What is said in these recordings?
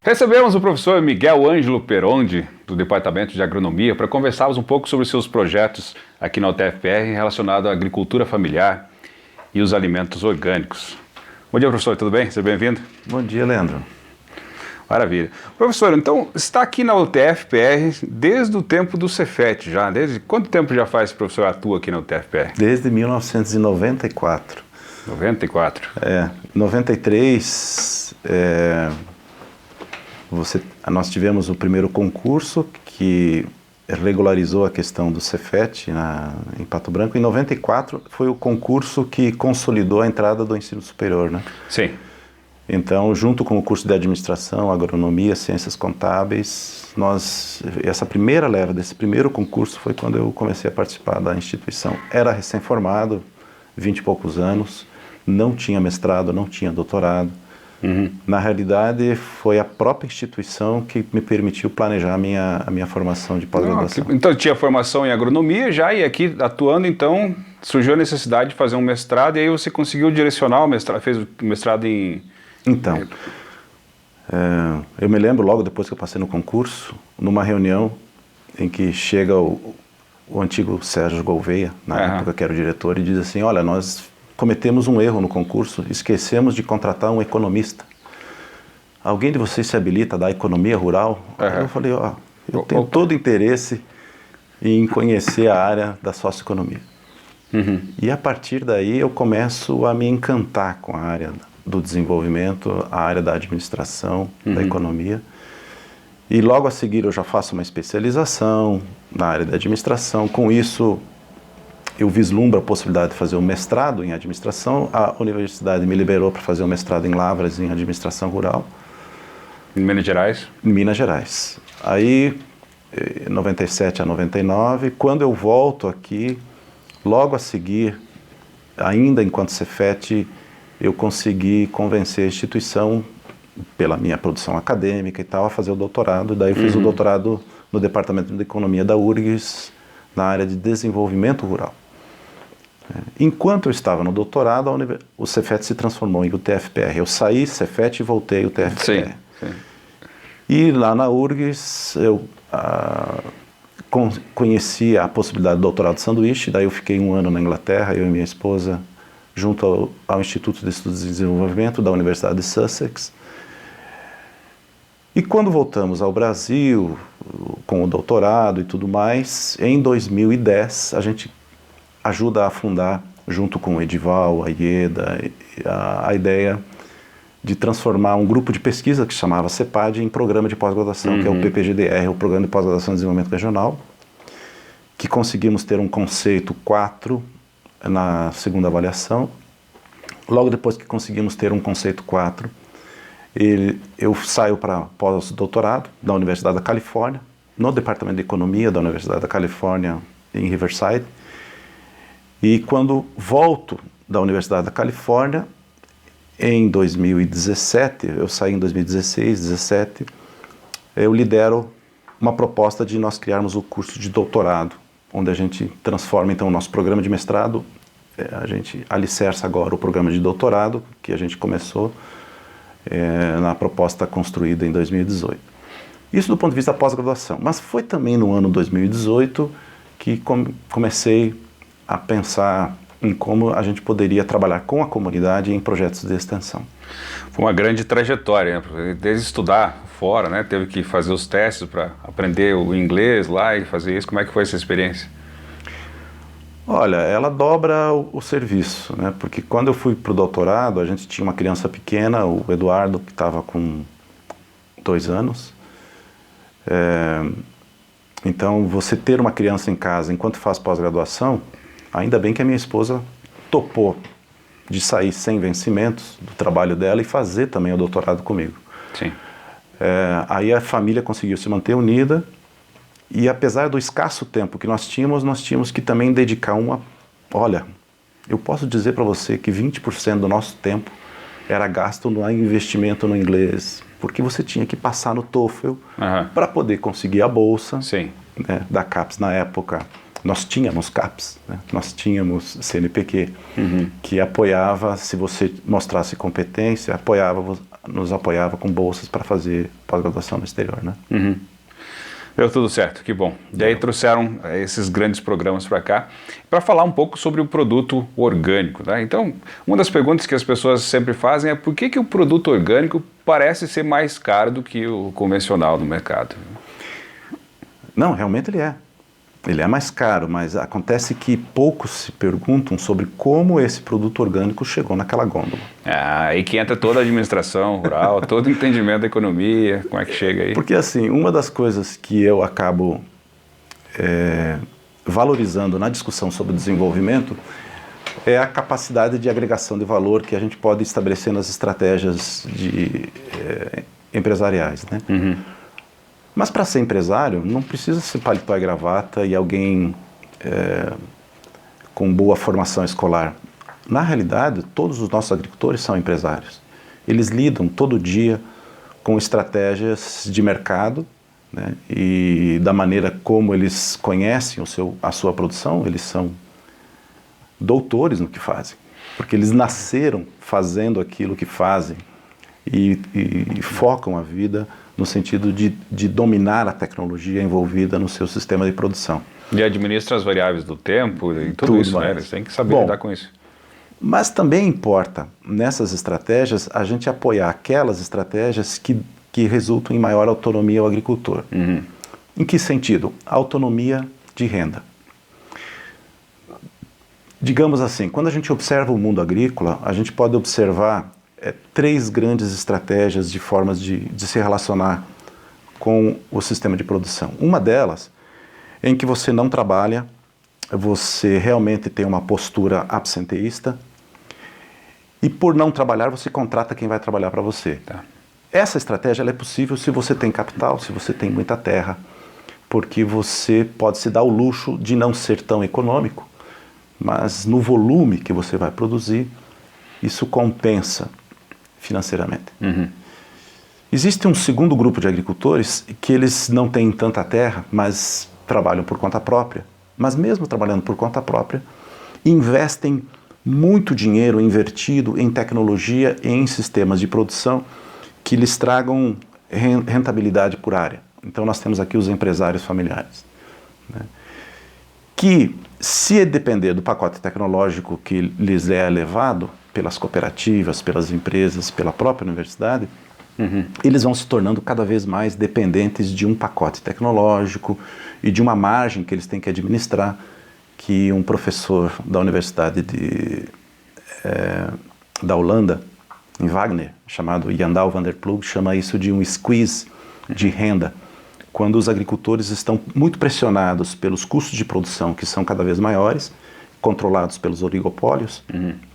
Recebemos o professor Miguel Ângelo Perondi, do Departamento de Agronomia, para conversarmos um pouco sobre seus projetos aqui na UTFPR relacionados à agricultura familiar e os alimentos orgânicos. Bom dia, professor, tudo bem? Seja bem-vindo. Bom dia, Leandro. Maravilha. Professor, então, está aqui na UTFPR desde o tempo do Cefet já. Desde quanto tempo já faz que o professor atua aqui na UTFPR? Desde 1994. 94. 93, nós tivemos o primeiro concurso que regularizou a questão do Cefet em Pato Branco. Em 94 foi o concurso que consolidou a entrada do ensino superior, né? Sim. Então, junto com o curso de administração, agronomia, ciências contábeis, essa primeira leva desse primeiro concurso foi quando eu comecei a participar da instituição. Era recém-formado, 20 e poucos anos, não tinha mestrado, não tinha doutorado. Uhum. Na realidade, foi a própria instituição que me permitiu planejar a minha formação de pós-graduação. Então, tinha formação em agronomia já, e aqui atuando, então, surgiu a necessidade de fazer um mestrado, e aí você conseguiu direcionar o mestrado, fez o mestrado em... Então, eu me lembro logo depois que eu passei no concurso, numa reunião em que chega o antigo Sérgio Gouveia, na época que era o diretor, e diz assim: olha, nós cometemos um erro no concurso, esquecemos de contratar um economista. Alguém de vocês se habilita a dar economia rural? Eu falei, eu tenho todo interesse em conhecer a área da socioeconomia. Uhum. E a partir daí eu começo a me encantar com a área do desenvolvimento, a área da administração, da economia. E logo a seguir eu já faço uma especialização na área da administração. Com isso, eu vislumbro a possibilidade de fazer um mestrado em administração. A universidade me liberou para fazer um mestrado em Lavras, em administração rural. Em Minas Gerais? Em Minas Gerais. Aí, 97 a 99, quando eu volto aqui, logo a seguir, ainda enquanto Cefet, eu consegui convencer a instituição, pela minha produção acadêmica e tal, a fazer o doutorado. Daí eu fiz o doutorado no Departamento de Economia da URGS, na área de desenvolvimento rural. Enquanto eu estava no doutorado, o Cefet se transformou em UTFPR. Eu saí Cefet e voltei UTFPR. Sim. E lá na URGS eu conheci a possibilidade do doutorado de sanduíche. Daí eu fiquei um ano na Inglaterra, eu e minha esposa, junto ao Instituto de Estudos de Desenvolvimento da Universidade de Sussex. E quando voltamos ao Brasil, com o doutorado e tudo mais, em 2010 a gente ajuda a fundar, junto com o Edival, a Ieda, a ideia de transformar um grupo de pesquisa que se chamava CEPAD em programa de pós-graduação, que é o PPGDR, o Programa de Pós-Graduação e Desenvolvimento Regional, que conseguimos ter um conceito 4 na segunda avaliação. Logo depois que conseguimos ter um conceito 4, eu saio para pós-doutorado da Universidade da Califórnia, no Departamento de Economia da Universidade da Califórnia, em Riverside. E quando volto da Universidade da Califórnia, em 2017, eu saí em 2016, 2017, eu lidero uma proposta de nós criarmos o curso de doutorado, onde a gente transforma então o nosso programa de mestrado, a gente alicerça agora o programa de doutorado, que a gente começou na proposta construída em 2018. Isso do ponto de vista da pós-graduação, mas foi também no ano 2018 que comecei a pensar em como a gente poderia trabalhar com a comunidade em projetos de extensão. Foi uma grande trajetória, né? Desde estudar fora, né? Teve que fazer os testes para aprender o inglês lá e fazer isso. Como é que foi essa experiência? Olha, ela dobra o serviço, né? Porque quando eu fui para o doutorado, a gente tinha uma criança pequena, o Eduardo, que estava com 2 anos. Então, você ter uma criança em casa enquanto faz pós-graduação, ainda bem que a minha esposa topou de sair sem vencimentos do trabalho dela e fazer também o doutorado comigo. Sim. Aí a família conseguiu se manter unida. E apesar do escasso tempo que nós tínhamos que também dedicar Olha, eu posso dizer para você que 20% do nosso tempo era gasto no investimento no inglês, porque você tinha que passar no TOEFL para poder conseguir a bolsa, né, da CAPES na época. Nós tínhamos CAPES, né? Nós tínhamos CNPq, que apoiava, se você mostrasse competência, apoiava nos apoiava com bolsas para fazer pós-graduação no exterior, né? Uhum. Deu tudo certo, que bom. E aí trouxeram esses grandes programas para cá para falar um pouco sobre o produto orgânico, tá? Então, uma das perguntas que as pessoas sempre fazem é por que o produto orgânico parece ser mais caro do que o convencional no mercado? Não, realmente ele é. Ele é mais caro, mas acontece que poucos se perguntam sobre como esse produto orgânico chegou naquela gôndola. Aí que entra toda a administração rural, todo o entendimento da economia, como é que chega aí? Porque assim, uma das coisas que eu acabo valorizando na discussão sobre desenvolvimento é a capacidade de agregação de valor que a gente pode estabelecer nas estratégias empresariais, né? Uhum. Mas para ser empresário, não precisa ser paletó e gravata e alguém com boa formação escolar. Na realidade, todos os nossos agricultores são empresários. Eles lidam todo dia com estratégias de mercado, né, e da maneira como eles conhecem a sua produção, eles são doutores no que fazem. Porque eles nasceram fazendo aquilo que fazem e focam a vida no sentido de dominar a tecnologia envolvida no seu sistema de produção. E administra as variáveis do tempo e tudo isso, né? Eles têm que saber lidar com isso. Mas também importa, nessas estratégias, a gente apoiar aquelas estratégias que resultam em maior autonomia ao agricultor. Uhum. Em que sentido? Autonomia de renda. Digamos assim, quando a gente observa o mundo agrícola, a gente pode observar três grandes estratégias de formas de se relacionar com o sistema de produção. Uma delas é em que você não trabalha, você realmente tem uma postura absenteísta e por não trabalhar você contrata quem vai trabalhar para você. Tá. Essa estratégia ela é possível se você tem capital, se você tem muita terra, porque você pode se dar o luxo de não ser tão econômico, mas no volume que você vai produzir, isso compensa financeiramente. Uhum. Existe um segundo grupo de agricultores que eles não têm tanta terra, mas trabalham por conta própria. Mas mesmo trabalhando por conta própria, investem muito dinheiro invertido em tecnologia e em sistemas de produção que lhes tragam rentabilidade por área. Então nós temos aqui os empresários familiares, né, que se depender do pacote tecnológico que lhes é elevado pelas cooperativas, pelas empresas, pela própria universidade, eles vão se tornando cada vez mais dependentes de um pacote tecnológico e de uma margem que eles têm que administrar, que um professor da Universidade da Holanda, em Wagner, chamado Jandal van der Ploeg, chama isso de um squeeze de renda, quando os agricultores estão muito pressionados pelos custos de produção, que são cada vez maiores, controlados pelos oligopólios,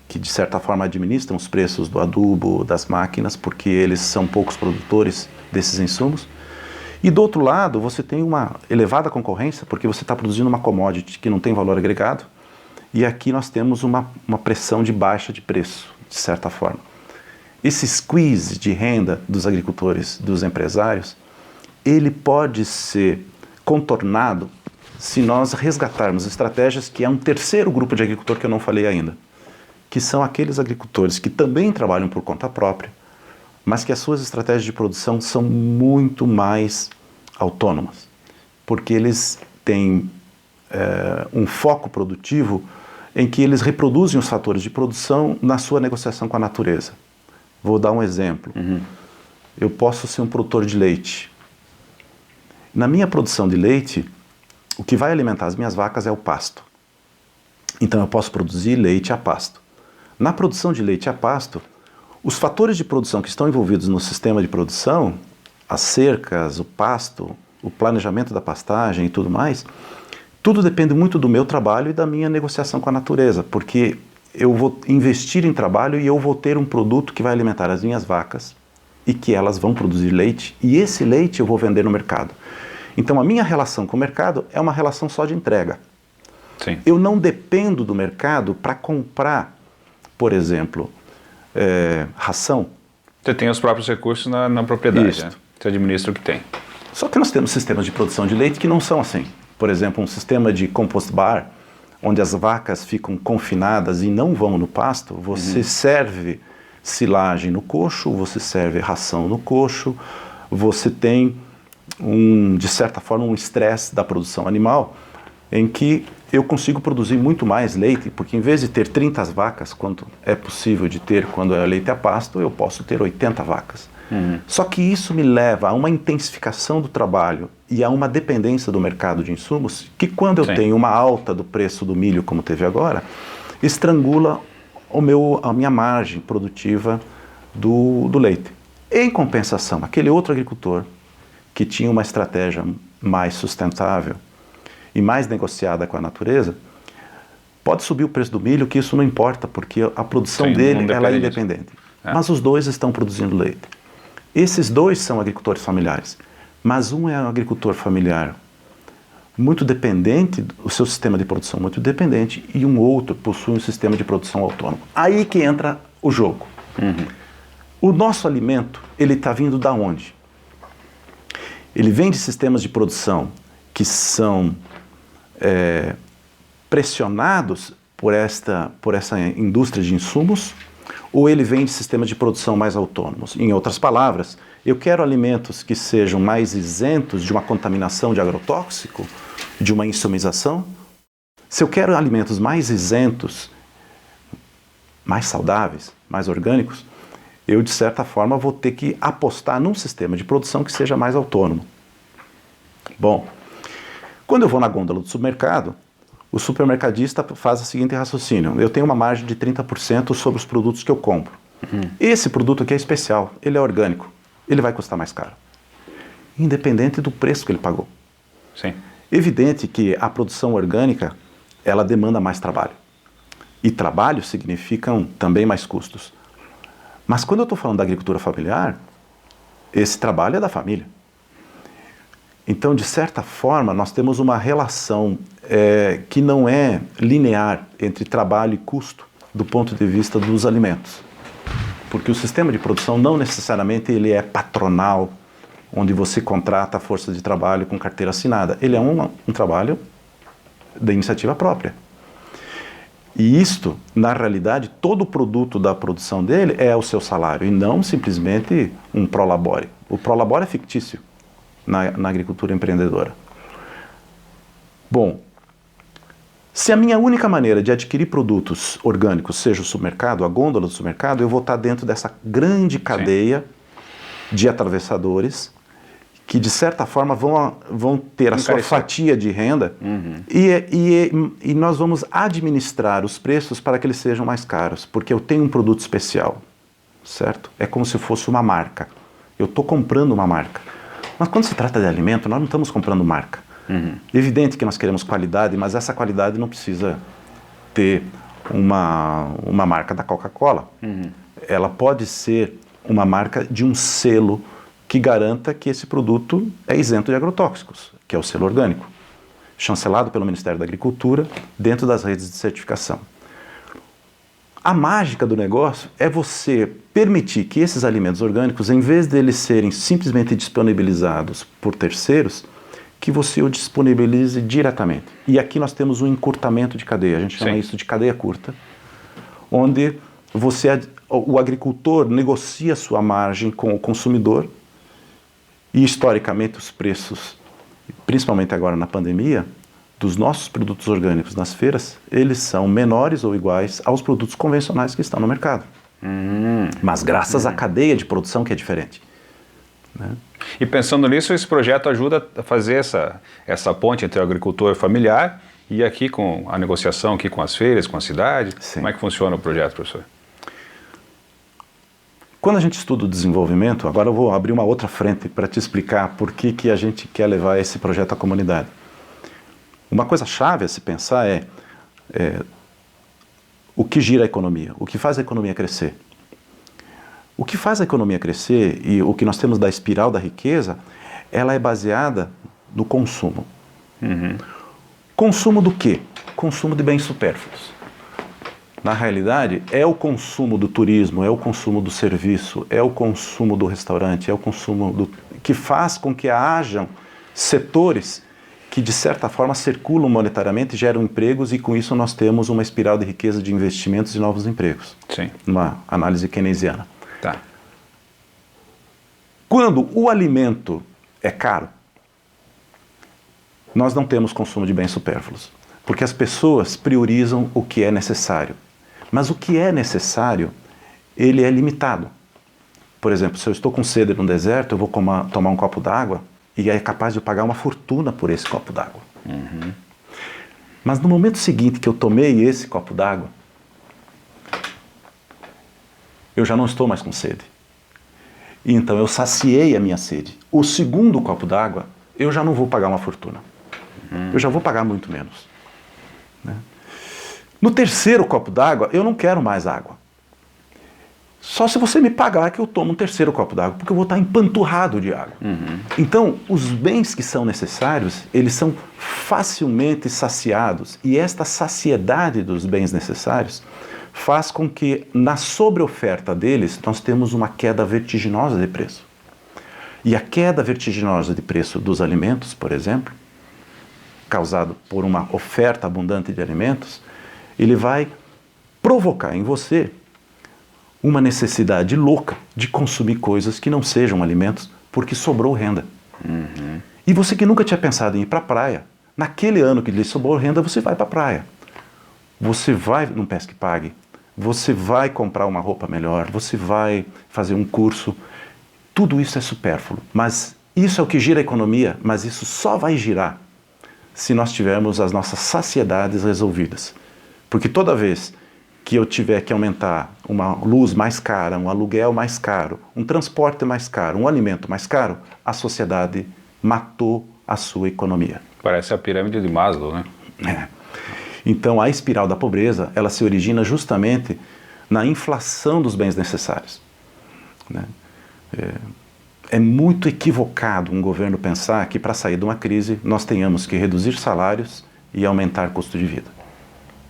que de certa forma administram os preços do adubo, das máquinas, porque eles são poucos produtores desses insumos. E do outro lado, você tem uma elevada concorrência, porque você está produzindo uma commodity que não tem valor agregado, e aqui nós temos uma pressão de baixa de preço, de certa forma. Esse squeeze de renda dos agricultores, dos empresários, ele pode ser contornado se nós resgatarmos estratégias que é um terceiro grupo de agricultor que eu não falei ainda, que são aqueles agricultores que também trabalham por conta própria, mas que as suas estratégias de produção são muito mais autônomas, porque eles têm um foco produtivo em que eles reproduzem os fatores de produção na sua negociação com a natureza. Vou dar um exemplo. Eu posso ser um produtor de leite. Na minha produção de leite, o que vai alimentar as minhas vacas é o pasto. Então eu posso produzir leite a pasto. Na produção de leite a pasto, os fatores de produção que estão envolvidos no sistema de produção, as cercas, o pasto, o planejamento da pastagem e tudo mais, tudo depende muito do meu trabalho e da minha negociação com a natureza, porque eu vou investir em trabalho e eu vou ter um produto que vai alimentar as minhas vacas e que elas vão produzir leite, e esse leite eu vou vender no mercado. Então a minha relação com o mercado é uma relação só de entrega. Sim. Eu não dependo do mercado para comprar, por exemplo, ração. Você tem os próprios recursos na propriedade, né? Você administra o que tem. Só que nós temos sistemas de produção de leite que não são assim. Por exemplo, um sistema de compost bar, onde as vacas ficam confinadas e não vão no pasto, você serve silagem no coxo, você serve ração no coxo, você tem, de certa forma, um estresse da produção animal, em que eu consigo produzir muito mais leite, porque em vez de ter 30 vacas, quanto é possível de ter quando é leite a pasto, eu posso ter 80 vacas. Só que isso me leva a uma intensificação do trabalho e a uma dependência do mercado de insumos, que quando eu tenho uma alta do preço do milho, como teve agora, estrangula a minha margem produtiva do leite. Em compensação, aquele outro agricultor que tinha uma estratégia mais sustentável e mais negociada com a natureza, pode subir o preço do milho, que isso não importa, porque a produção dele ela é independente. Mas os dois estão produzindo leite. Esses dois são agricultores familiares, mas um é um agricultor familiar muito dependente, o seu sistema de produção muito dependente, e um outro possui um sistema de produção autônomo. Aí que entra o jogo. O nosso alimento, ele está vindo da onde? Ele vem de sistemas de produção que são pressionados por essa indústria de insumos, ou ele vem de sistemas de produção mais autônomos? Em outras palavras, eu quero alimentos que sejam mais isentos de uma contaminação de agrotóxico, de uma insumização. Se eu quero alimentos mais isentos, mais saudáveis, mais orgânicos, eu, de certa forma, vou ter que apostar num sistema de produção que seja mais autônomo. Bom, quando eu vou na gôndola do supermercado, o supermercadista faz o seguinte raciocínio: eu tenho uma margem de 30% sobre os produtos que eu compro. Esse produto aqui é especial, ele é orgânico, ele vai custar mais caro, independente do preço que ele pagou. Sim. Evidente que a produção orgânica, ela demanda mais trabalho. E trabalho significam também mais custos. Mas quando eu estou falando da agricultura familiar, esse trabalho é da família. Então, de certa forma, nós temos uma relação que não é linear entre trabalho e custo do ponto de vista dos alimentos. Porque o sistema de produção não necessariamente ele é patronal, onde você contrata a força de trabalho com carteira assinada. Ele é um trabalho de iniciativa própria. E isto, na realidade, todo o produto da produção dele é o seu salário, e não simplesmente um prolabore. O prolabore é fictício na agricultura empreendedora. Bom, se a minha única maneira de adquirir produtos orgânicos seja o supermercado, a gôndola do supermercado, eu vou estar dentro dessa grande cadeia de atravessadores que, de certa forma, vão ter a sua fatia de renda e nós vamos administrar os preços para que eles sejam mais caros, porque eu tenho um produto especial, certo? É como se fosse uma marca. Eu estou comprando uma marca. Mas quando se trata de alimento, nós não estamos comprando marca. Evidente que nós queremos qualidade, mas essa qualidade não precisa ter uma marca da Coca-Cola. Ela pode ser uma marca de um selo que garanta que esse produto é isento de agrotóxicos, que é o selo orgânico, chancelado pelo Ministério da Agricultura, dentro das redes de certificação. A mágica do negócio é você permitir que esses alimentos orgânicos, em vez deles serem simplesmente disponibilizados por terceiros, que você o disponibilize diretamente. E aqui nós temos um encurtamento de cadeia, a gente chama isso de cadeia curta, onde o agricultor negocia sua margem com o consumidor e, historicamente, os preços, principalmente agora na pandemia, dos nossos produtos orgânicos nas feiras, eles são menores ou iguais aos produtos convencionais que estão no mercado. Mas graças à cadeia de produção que é diferente. Né? E pensando nisso, esse projeto ajuda a fazer essa ponte entre o agricultor familiar e aqui com a negociação aqui com as feiras, com a cidade. Sim. Como é que funciona o projeto, professor? Quando a gente estuda o desenvolvimento, agora eu vou abrir uma outra frente para te explicar por que a gente quer levar esse projeto à comunidade. Uma coisa chave a se pensar é o que gira a economia, o que faz a economia crescer. O que faz a economia crescer e o que nós temos da espiral da riqueza, ela é baseada no consumo. Consumo do quê? Consumo de bens supérfluos. Na realidade, é o consumo do turismo, é o consumo do serviço, é o consumo do restaurante, é o consumo que faz com que hajam setores que de certa forma circulam monetariamente, geram empregos e com isso nós temos uma espiral de riqueza de investimentos e novos empregos. Sim. Uma análise keynesiana. Tá. Quando o alimento é caro, nós não temos consumo de bens supérfluos, porque as pessoas priorizam o que é necessário. Mas o que é necessário, ele é limitado. Por exemplo, se eu estou com sede no deserto, eu vou tomar um copo d'água e é capaz de eu pagar uma fortuna por esse copo d'água. Uhum. Mas no momento seguinte que eu tomei esse copo d'água, eu já não estou mais com sede. E então eu saciei a minha sede. O segundo copo d'água, eu já não vou pagar uma fortuna. Eu já vou pagar muito menos. Né? No terceiro copo d'água, eu não quero mais água. Só se você me pagar que eu tomo um terceiro copo d'água, porque eu vou estar empanturrado de água. Uhum. Então, os bens que são necessários, eles são facilmente saciados. E esta saciedade dos bens necessários faz com que, na sobreoferta deles, nós temos uma queda vertiginosa de preço. E a queda vertiginosa de preço dos alimentos, por exemplo, causado por uma oferta abundante de alimentos, ele vai provocar em você uma necessidade louca de consumir coisas que não sejam alimentos porque sobrou renda. Uhum. E você que nunca tinha pensado em ir para a praia, naquele ano que lhe sobrou renda, você vai para a praia. Você vai num Pesque Pague, você vai comprar uma roupa melhor, você vai fazer um curso. Tudo isso é supérfluo, mas isso é o que gira a economia, mas isso só vai girar se nós tivermos as nossas saciedades resolvidas. Porque toda vez que eu tiver que aumentar uma luz mais cara, um aluguel mais caro, um transporte mais caro, um alimento mais caro, a sociedade matou a sua economia. Parece a pirâmide de Maslow, né? É. Então a espiral da pobreza, ela se origina justamente na inflação dos bens necessários. Né? É muito equivocado um governo pensar que para sair de uma crise nós tenhamos que reduzir salários e aumentar custo de vida.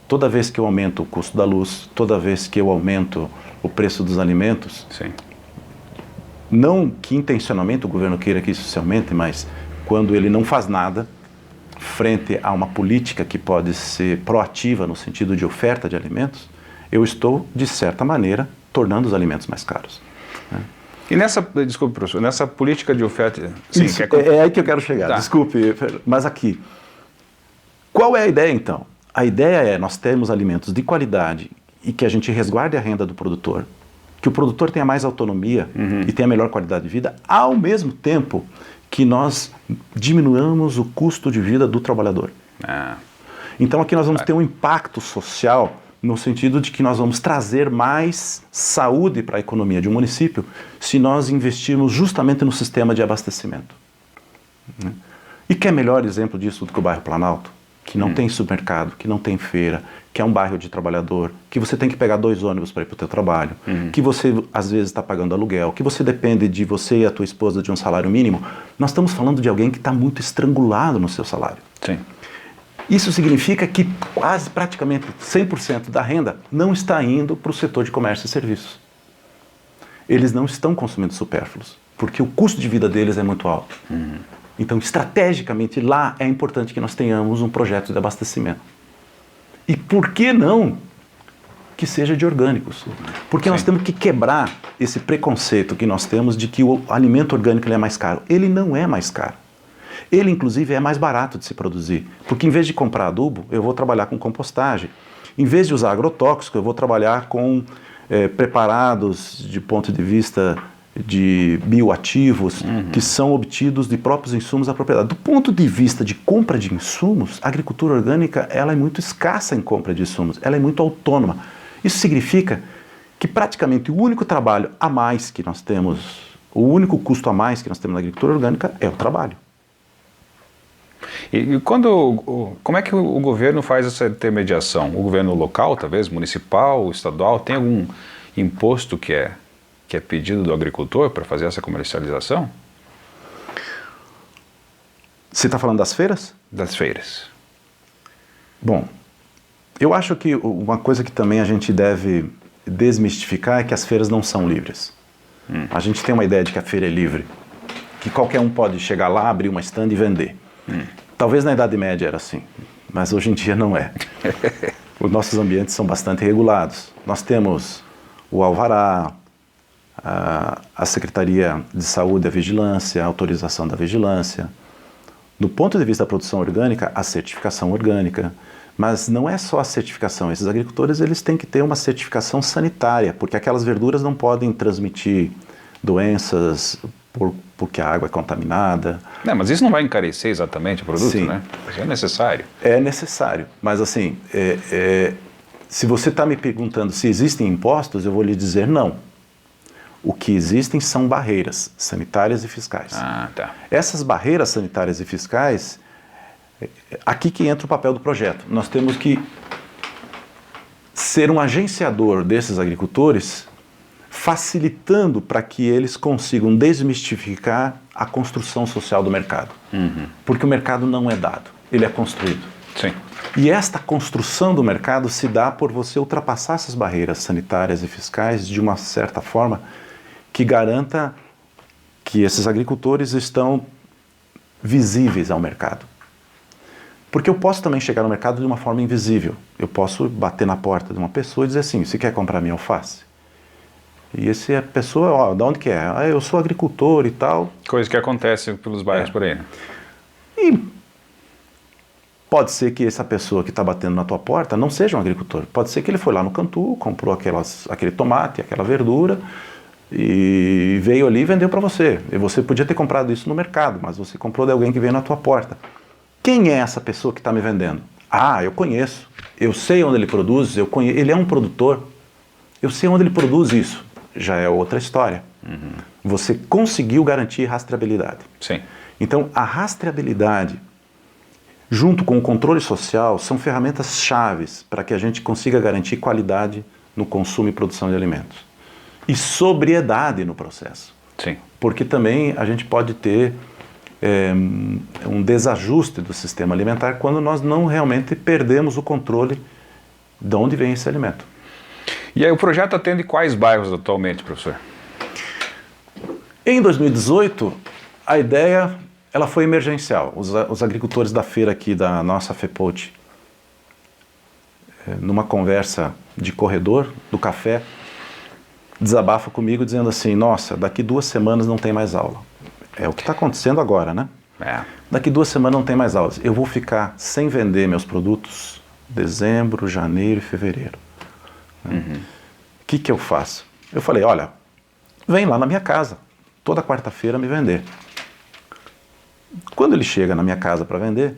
Toda vez que eu aumento o custo da luz, toda vez que eu aumento o preço dos alimentos, Sim. não que intencionalmente o governo queira que isso se aumente, mas quando ele não faz nada frente a uma política que pode ser proativa no sentido de oferta de alimentos, eu estou, de certa maneira, tornando os alimentos mais caros. Né? E desculpe, professor, nessa política de oferta... Sim, Isso, é aí que eu quero chegar, Tá. Desculpe, mas aqui. Qual é a ideia, então? A ideia é nós termos alimentos de qualidade e que a gente resguarde a renda do produtor, que o produtor tenha mais autonomia e tenha melhor qualidade de vida, ao mesmo tempo que nós diminuamos o custo de vida do trabalhador. Ah. Então aqui nós vamos ter um impacto social no sentido de que nós vamos trazer mais saúde para a economia de um município se nós investirmos justamente no sistema de abastecimento. E quer melhor exemplo disso do que o bairro Planalto? Que não tem supermercado, que não tem feira, que é um bairro de trabalhador, que você tem que pegar 2 ônibus para ir para o teu trabalho, que você às vezes está pagando aluguel, que você depende de você e a tua esposa de um salário mínimo. Nós estamos falando de alguém que está muito estrangulado no seu salário. Sim. Isso significa que quase praticamente 100% da renda não está indo para o setor de comércio e serviços. Eles não estão consumindo supérfluos, porque o custo de vida deles é muito alto. Então, estrategicamente, lá é importante que nós tenhamos um projeto de abastecimento. E por que não que seja de orgânicos? Porque nós temos que quebrar esse preconceito que nós temos de que o alimento orgânico ele é mais caro. Ele não é mais caro. Ele, inclusive, é mais barato de se produzir. Porque, em vez de comprar adubo, eu vou trabalhar com compostagem. Em vez de usar agrotóxico, eu vou trabalhar com preparados de ponto de vista de bioativos que são obtidos de próprios insumos da propriedade. Do ponto de vista de compra de insumos, a agricultura orgânica ela é muito escassa em compra de insumos, ela é muito autônoma. Isso significa que praticamente o único trabalho a mais que nós temos, o único custo a mais que nós temos na agricultura orgânica é o trabalho. E como é que o governo faz essa intermediação? O governo local, talvez, municipal, estadual, tem algum imposto que é pedido do agricultor para fazer essa comercialização? Você está falando das feiras? Das feiras. Bom, eu acho que uma coisa que também a gente deve desmistificar é que as feiras não são livres. A gente tem uma ideia de que a feira é livre, que qualquer um pode chegar lá, abrir uma stand e vender. Talvez na Idade Média era assim, mas hoje em dia não é. Os nossos ambientes são bastante regulados. Nós temos o alvará, a Secretaria de Saúde, a vigilância, a autorização da vigilância. Do ponto de vista da produção orgânica, a certificação orgânica. Mas não é só a certificação. Esses agricultores eles têm que ter uma certificação sanitária, porque aquelas verduras não podem transmitir doenças porque a água é contaminada. Não, mas isso não vai encarecer exatamente o produto, Sim. né? Isso é necessário. É necessário, mas assim, se você está me perguntando se existem impostos, eu vou lhe dizer não. O que existem são barreiras sanitárias e fiscais. Ah, tá. Essas barreiras sanitárias e fiscais, aqui que entra o papel do projeto. Nós temos que ser um agenciador desses agricultores, facilitando para que eles consigam desmistificar a construção social do mercado. Porque o mercado não é dado, ele é construído. Sim. E esta construção do mercado se dá por você ultrapassar essas barreiras sanitárias e fiscais de uma certa forma que garanta que esses agricultores estão visíveis ao mercado. Porque eu posso também chegar no mercado de uma forma invisível. Eu posso bater na porta de uma pessoa e dizer assim, você quer comprar minha alface? E essa pessoa, ó, de onde que é? Ah, eu sou agricultor e tal. Coisa que acontece pelos bairros por aí, né? E pode ser que essa pessoa que está batendo na tua porta não seja um agricultor. Pode ser que ele foi lá no Cantu, comprou aquele tomate, aquela verdura e veio ali e vendeu para você. E você podia ter comprado isso no mercado, mas você comprou de alguém que veio na tua porta. Quem é essa pessoa que está me vendendo? Ah, eu conheço. Eu sei onde ele produz, ele é um produtor. Eu sei onde ele produz isso. Já é outra história. Você conseguiu garantir rastreabilidade. Sim. Então, a rastreabilidade, junto com o controle social, são ferramentas chaves para que a gente consiga garantir qualidade no consumo e produção de alimentos. E sobriedade no processo. Sim. Porque também a gente pode ter um desajuste do sistema alimentar quando nós não realmente perdemos o controle de onde vem esse alimento. E aí o projeto atende quais bairros atualmente, professor? Em 2018, a ideia ela foi emergencial. Os agricultores da feira aqui da nossa FEPOT, numa conversa de corredor, do café, desabafa comigo dizendo assim, nossa, daqui 2 semanas não tem mais aula. É o que está acontecendo agora, né? Daqui 2 semanas não tem mais aulas. Eu vou ficar sem vender meus produtos dezembro, janeiro e fevereiro. O que eu faço? Eu falei, olha, vem lá na minha casa, toda quarta-feira me vender. Quando ele chega na minha casa para vender,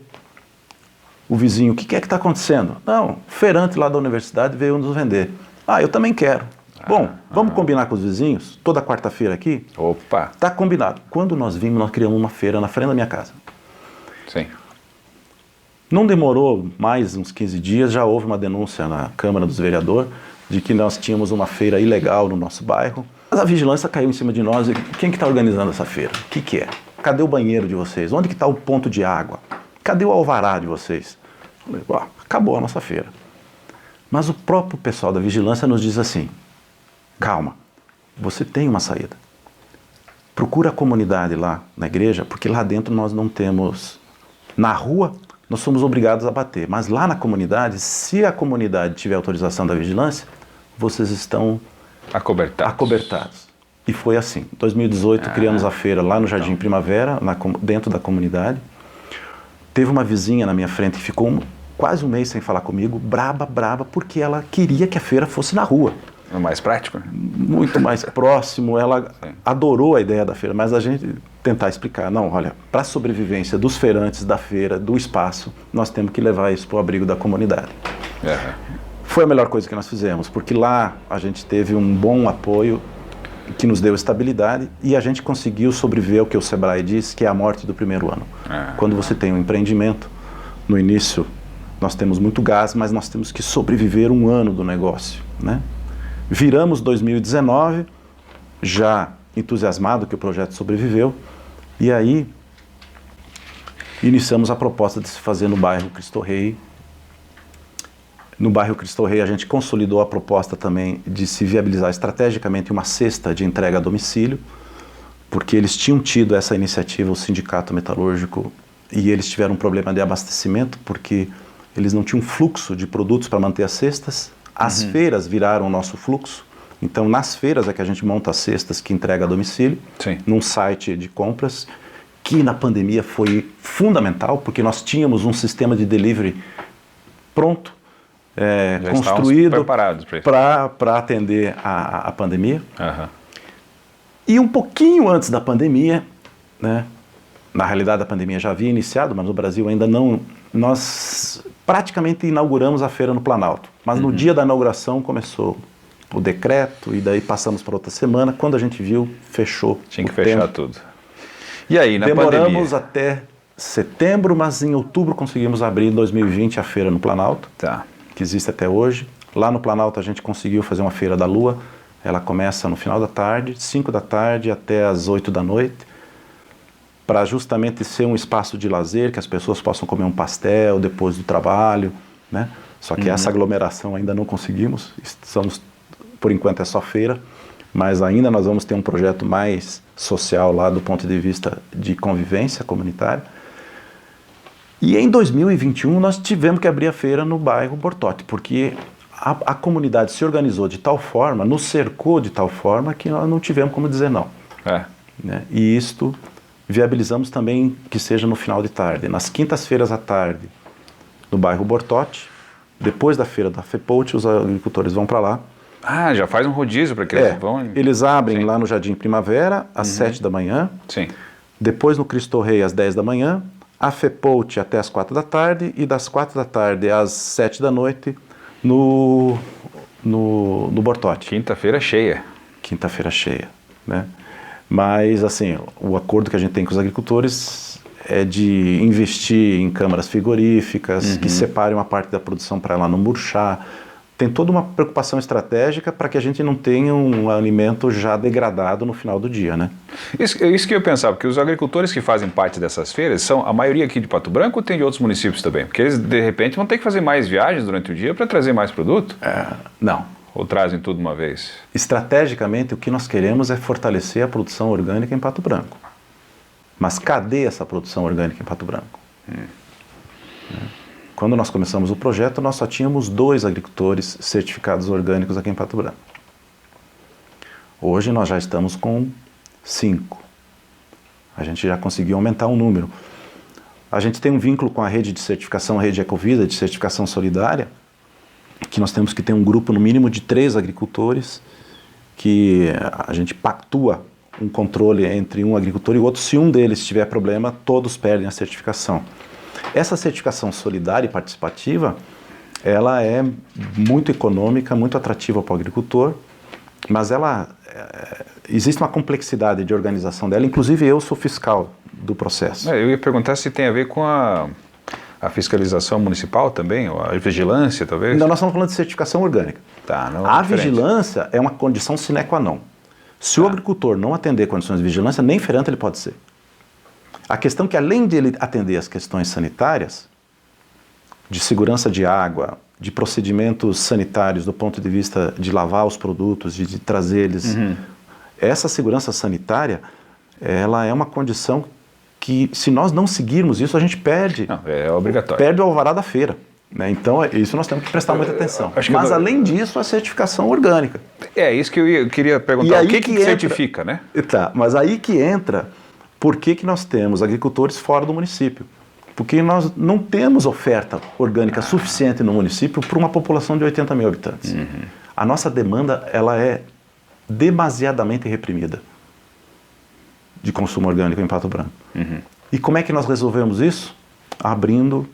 o vizinho, o que é que está acontecendo? Não, o feirante lá da universidade veio nos vender. Ah, eu também quero. Bom, vamos combinar com os vizinhos, toda quarta-feira aqui? Opa! Tá combinado. Quando nós vimos, nós criamos uma feira na frente da minha casa. Sim. Não demorou mais uns 15 dias, já houve uma denúncia na Câmara dos Vereadores de que nós tínhamos uma feira ilegal no nosso bairro. Mas a vigilância caiu em cima de nós e quem que está organizando essa feira? O que é? Cadê o banheiro de vocês? Onde que está o ponto de água? Cadê o alvará de vocês? Eu falei, acabou a nossa feira. Mas o próprio pessoal da vigilância nos diz assim, calma, você tem uma saída. Procura a comunidade lá na igreja, porque lá dentro nós não temos... Na rua, nós somos obrigados a bater. Mas lá na comunidade, se a comunidade tiver autorização da vigilância, vocês estão acobertados. E foi assim. Em 2018, criamos a feira lá no Jardim Primavera, dentro da comunidade. Teve uma vizinha na minha frente que ficou quase um mês sem falar comigo, braba, porque ela queria que a feira fosse na rua. É mais prático? Muito mais próximo, ela adorou a ideia da feira, mas a gente tentar explicar, não, olha, para a sobrevivência dos feirantes, da feira, do espaço, nós temos que levar isso para o abrigo da comunidade. Foi a melhor coisa que nós fizemos, porque lá a gente teve um bom apoio que nos deu estabilidade e a gente conseguiu sobreviver ao que o Sebrae diz, que é a morte do primeiro ano. Quando você tem um empreendimento, no início nós temos muito gás, mas nós temos que sobreviver 1 ano do negócio, né? Viramos 2019, já entusiasmado que o projeto sobreviveu, e aí iniciamos a proposta de se fazer no bairro Cristo Rei. No bairro Cristo Rei a gente consolidou a proposta também de se viabilizar estrategicamente uma cesta de entrega a domicílio, porque eles tinham tido essa iniciativa, o Sindicato Metalúrgico e eles tiveram um problema de abastecimento porque eles não tinham fluxo de produtos para manter as cestas. As feiras viraram o nosso fluxo. Então, nas feiras é que a gente monta as cestas que entrega a domicílio, Sim. num site de compras, que na pandemia foi fundamental, porque nós tínhamos um sistema de delivery pronto, Já construído preparados para para atender a pandemia. Aham. E um pouquinho antes da pandemia, né, na realidade a pandemia já havia iniciado, mas no Brasil ainda não, nós praticamente inauguramos a feira no Planalto. Mas no dia da inauguração começou o decreto e daí passamos para outra semana. Quando a gente viu, fechou. Tinha que fechar tudo. E aí, na Demoramos pandemia? até setembro, mas em outubro conseguimos abrir em 2020 a feira no Planalto, Tá. que existe até hoje. Lá no Planalto a gente conseguiu fazer uma feira da Lua. Ela começa no final da tarde, 5 da tarde até as 8 da noite, para justamente ser um espaço de lazer, que as pessoas possam comer um pastel depois do trabalho, né? Só que essa aglomeração ainda não conseguimos. Estamos, por enquanto é só feira, mas ainda nós vamos ter um projeto mais social lá do ponto de vista de convivência comunitária. E em 2021 nós tivemos que abrir a feira no bairro Bortote, porque a comunidade se organizou de tal forma, nos cercou de tal forma que nós não tivemos como dizer não. Né? E isto viabilizamos também que seja no final de tarde. Nas quintas-feiras à tarde, no bairro Bortote, depois da feira da FEPOUT, os agricultores vão para lá. Ah, já faz um rodízio para que eles vão... Eles abrem Sim. lá no Jardim Primavera, às 7 da manhã. Sim. Depois no Cristo Rei, às 10 da manhã. A FEPOUT até às 4 da tarde. E das 4 da tarde às 7 da noite no Bortote. Quinta-feira cheia. Quinta-feira cheia, né? Mas, assim, o acordo que a gente tem com os agricultores é de investir em câmaras frigoríficas, que separem uma parte da produção para ela não murchar. Tem toda uma preocupação estratégica para que a gente não tenha um alimento já degradado no final do dia, né? Isso que eu pensava, porque os agricultores que fazem parte dessas feiras são a maioria aqui de Pato Branco ou tem de outros municípios também? Porque eles, de repente, vão ter que fazer mais viagens durante o dia para trazer mais produto? Não. Ou trazem tudo de uma vez? Estrategicamente, o que nós queremos é fortalecer a produção orgânica em Pato Branco. Mas cadê essa produção orgânica em Pato Branco? Quando nós começamos o projeto, nós só tínhamos 2 agricultores certificados orgânicos aqui em Pato Branco. Hoje nós já estamos com 5. A gente já conseguiu aumentar o número. A gente tem um vínculo com a rede de certificação, a rede Ecovida, de certificação solidária, que nós temos que ter um grupo no mínimo de 3 agricultores, que a gente pactua um controle entre um agricultor e o outro. Se um deles tiver problema, todos perdem a certificação. Essa certificação solidária e participativa, ela é muito econômica, muito atrativa para o agricultor, mas existe uma complexidade de organização dela, inclusive eu sou fiscal do processo. Eu ia perguntar se tem a ver com a fiscalização municipal também, ou a vigilância talvez? Não, nós estamos falando de certificação orgânica. Tá, não, a diferente. vigilância é uma condição sine qua non. Se o agricultor não atender condições de vigilância, nem feirante ele pode ser. A questão é que, além de ele atender as questões sanitárias, de segurança de água, de procedimentos sanitários do ponto de vista de lavar os produtos, de trazer eles, essa segurança sanitária, ela é uma condição que, se nós não seguirmos isso, a gente perde. Não, é obrigatório. Perde o alvará da feira. Né? Então, isso nós temos que prestar muita atenção. Mas, além disso, a certificação orgânica. É isso que eu queria perguntar. O que certifica, né? Tá, mas aí que entra por que nós temos agricultores fora do município. Porque nós não temos oferta orgânica suficiente no município para uma população de 80 mil habitantes. A nossa demanda, ela é demasiadamente reprimida de consumo orgânico em Pato Branco. E como é que nós resolvemos isso? Abrindo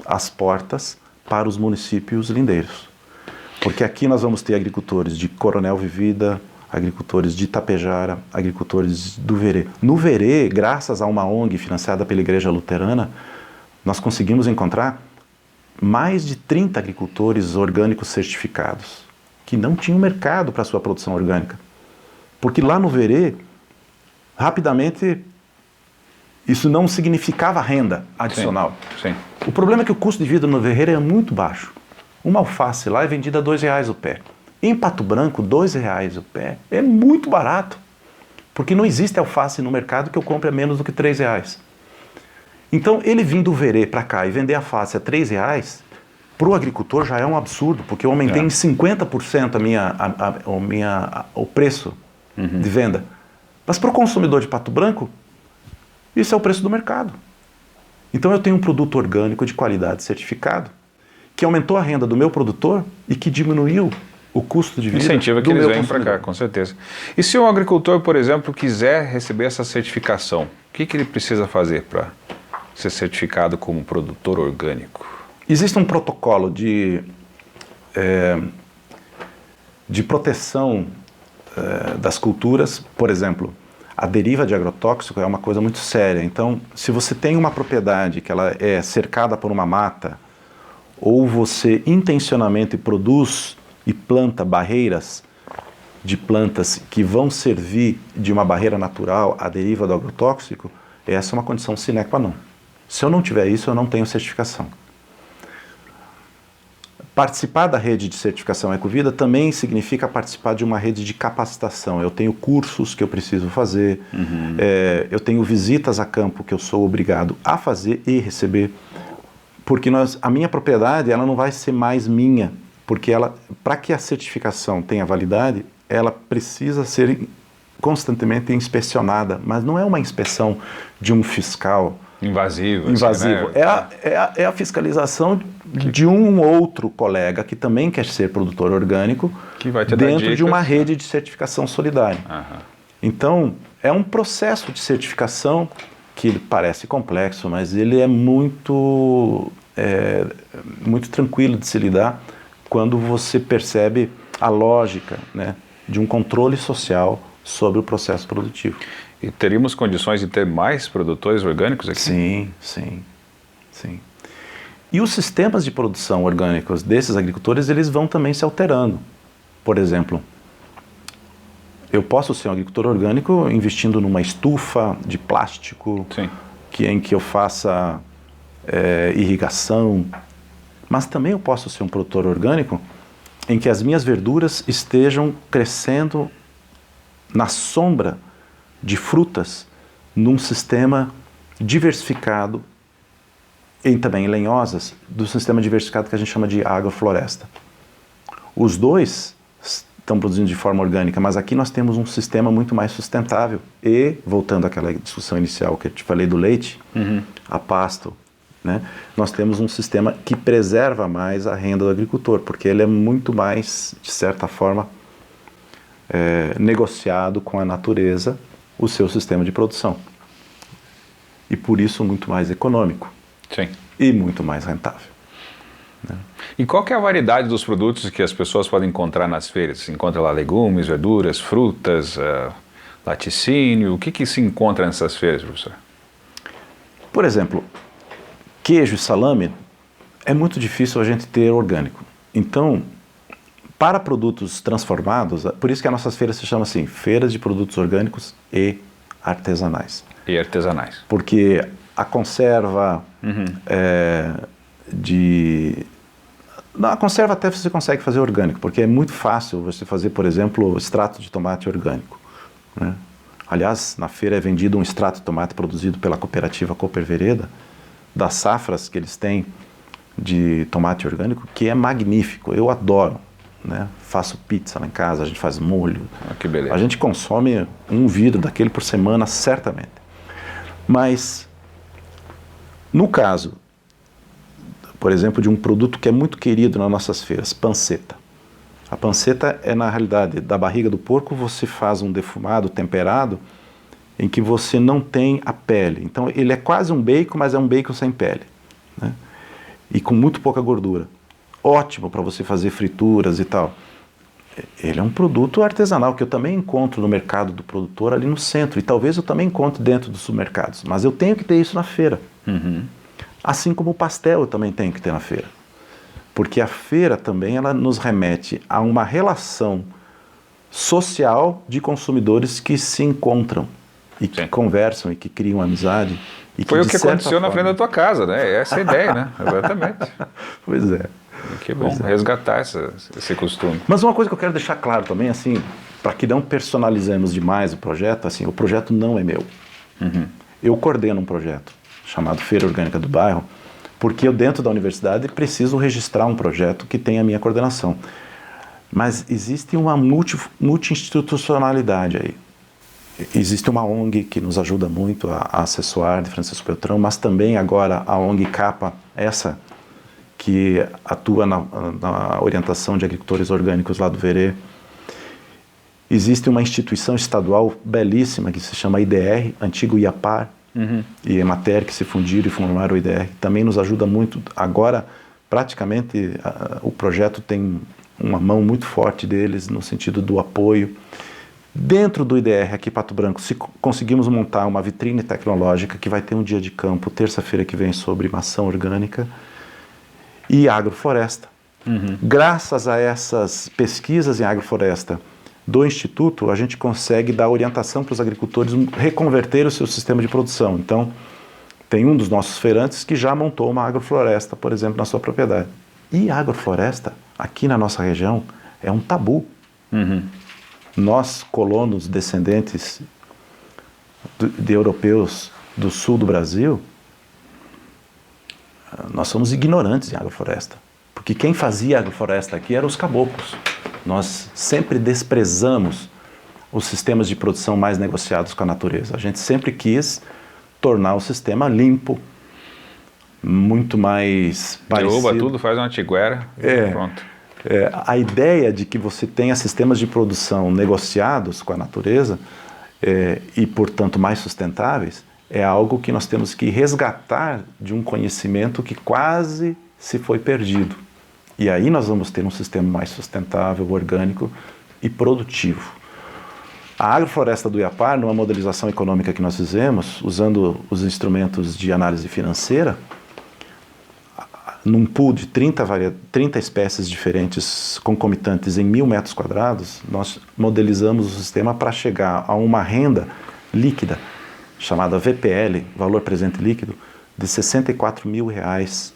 as portas para os municípios lindeiros. Porque aqui nós vamos ter agricultores de Coronel Vivida, agricultores de Itapejara, agricultores do Verê. No Verê, graças a uma ONG financiada pela Igreja Luterana, nós conseguimos encontrar mais de 30 agricultores orgânicos certificados, que não tinham mercado para a sua produção orgânica. Porque lá no Verê, rapidamente, isso não significava renda adicional. Sim. O problema é que o custo de vida no Verê é muito baixo. Uma alface lá é vendida a R$2 o pé. Em Pato Branco, R$2 o pé é muito barato, porque não existe alface no mercado que eu compre a menos do que R$3. Então, ele vir do Verê para cá e vender a face a R$3, para o agricultor já é um absurdo, porque eu aumentei em 50% o preço de venda. Mas para o consumidor de Pato Branco, isso é o preço do mercado. Então eu tenho um produto orgânico de qualidade certificado, que aumentou a renda do meu produtor e que diminuiu o custo de vida incentiva do que eles meu venham para consumidor. cá, com certeza. E se um agricultor, por exemplo, quiser receber essa certificação, o que ele precisa fazer para ser certificado como produtor orgânico? Existe um protocolo de proteção das culturas. Por exemplo, a deriva de agrotóxico é uma coisa muito séria. Então, se você tem uma propriedade que ela é cercada por uma mata, ou você intencionalmente produz e planta barreiras de plantas que vão servir de uma barreira natural à deriva do agrotóxico, essa é uma condição sine qua non. Se eu não tiver isso, eu não tenho certificação. Participar da rede de certificação Ecovida também significa participar de uma rede de capacitação. Eu tenho cursos que eu preciso fazer, eu tenho visitas a campo que eu sou obrigado a fazer e receber, porque a minha propriedade ela não vai ser mais minha, porque para que a certificação tenha validade, ela precisa ser constantemente inspecionada, mas não é uma inspeção de um fiscal invasivo. Invasivo. Assim, né? É a fiscalização de um outro colega que também quer ser produtor orgânico que vai te dentro de uma rede de certificação solidária. Então, é um processo de certificação que parece complexo, mas ele é muito tranquilo de se lidar quando você percebe a lógica, né, de um controle social sobre o processo produtivo. E teríamos condições de ter mais produtores orgânicos aqui? Sim. E os sistemas de produção orgânicos desses agricultores, eles vão também se alterando. Por exemplo, eu posso ser um agricultor orgânico investindo numa estufa de plástico, em que eu faça irrigação, mas também eu posso ser um produtor orgânico em que as minhas verduras estejam crescendo na sombra de frutas num sistema diversificado e também lenhosas, do sistema diversificado que a gente chama de agrofloresta. Os dois estão produzindo de forma orgânica, mas aqui nós temos um sistema muito mais sustentável e, voltando àquela discussão inicial que eu te falei do leite, a pasto, né, nós temos um sistema que preserva mais a renda do agricultor, porque ele é muito mais, de certa forma, negociado com a natureza o seu sistema de produção. E por isso muito mais econômico. Sim. E muito mais rentável. Né? E qual que é a variedade dos produtos que as pessoas podem encontrar nas feiras? Se encontra lá legumes, verduras, frutas, laticínio? O que se encontra nessas feiras, professor? Por exemplo, queijo e salame é muito difícil a gente ter orgânico. Então, para produtos transformados, por isso que as nossas feiras se chamam assim, feiras de produtos orgânicos e artesanais. E artesanais. Porque a conserva a conserva até você consegue fazer orgânico, porque é muito fácil você fazer, por exemplo, extrato de tomate orgânico. Né? Aliás, na feira é vendido um extrato de tomate produzido pela cooperativa Cooper Vereda, das safras que eles têm de tomate orgânico, que é magnífico, eu adoro. Né? Faço pizza lá em casa, a gente faz molho. Que beleza. A gente consome um vidro daquele por semana, certamente. Mas, no caso, por exemplo, de um produto que é muito querido nas nossas feiras, panceta. A panceta é, na realidade, da barriga do porco, você faz um defumado, temperado, em que você não tem a pele. Então, ele é quase um bacon, mas é um bacon sem pele. Né? E com muito pouca gordura. Ótimo para você fazer frituras e tal. Ele é um produto artesanal que eu também encontro no mercado do produtor ali no centro. E talvez eu também encontre dentro dos supermercados. Mas eu tenho que ter isso na feira. Assim como o pastel eu também tenho que ter na feira. Porque a feira também ela nos remete a uma relação social de consumidores que se encontram e que conversam e que criam amizade. E Foi o que aconteceu na frente da tua casa, né? Essa é a ideia, né? Exatamente. Pois é. Que bom resgatar esse costume. Mas uma coisa que eu quero deixar claro também, assim, para que não personalizemos demais o projeto, assim, o projeto não é meu. Eu coordeno um projeto chamado Feira Orgânica do Bairro, porque eu dentro da universidade preciso registrar um projeto que tem a minha coordenação. Mas existe uma multi-institucionalidade aí. Existe uma ONG que nos ajuda muito a assessoar, de Francisco Beltrão, mas também agora a ONG Capa, essa que atua na orientação de agricultores orgânicos lá do Verê. Existe uma instituição estadual belíssima que se chama IDR, antigo IAPAR, e Emater, que se fundiram e formaram o IDR. Também nos ajuda muito. Agora, praticamente, o projeto tem uma mão muito forte deles no sentido do apoio. Dentro do IDR, aqui em Pato Branco, conseguimos montar uma vitrine tecnológica que vai ter um dia de campo, terça-feira que vem, sobre maçã orgânica e agrofloresta. Graças a essas pesquisas em agrofloresta do Instituto, a gente consegue dar orientação para os agricultores reconverter o seu sistema de produção. Então, tem um dos nossos feirantes que já montou uma agrofloresta, por exemplo, na sua propriedade. E a agrofloresta, aqui na nossa região, é um tabu. Nós, colonos descendentes de europeus do sul do Brasil, nós somos ignorantes em agrofloresta. Porque quem fazia agrofloresta aqui eram os caboclos. Nós sempre desprezamos os sistemas de produção mais negociados com a natureza. A gente sempre quis tornar o sistema limpo, muito mais parecido. Derruba tudo, faz uma tiguera pronto. A ideia de que você tenha sistemas de produção negociados com a natureza e, portanto, mais sustentáveis, é algo que nós temos que resgatar de um conhecimento que quase se foi perdido. E aí nós vamos ter um sistema mais sustentável, orgânico e produtivo. A agrofloresta do Iapar, numa modelização econômica que nós fizemos, usando os instrumentos de análise financeira, num pool de 30 espécies diferentes concomitantes em 1.000 metros quadrados, nós modelizamos o sistema para chegar a uma renda líquida, chamada VPL, valor presente líquido, de R$64 mil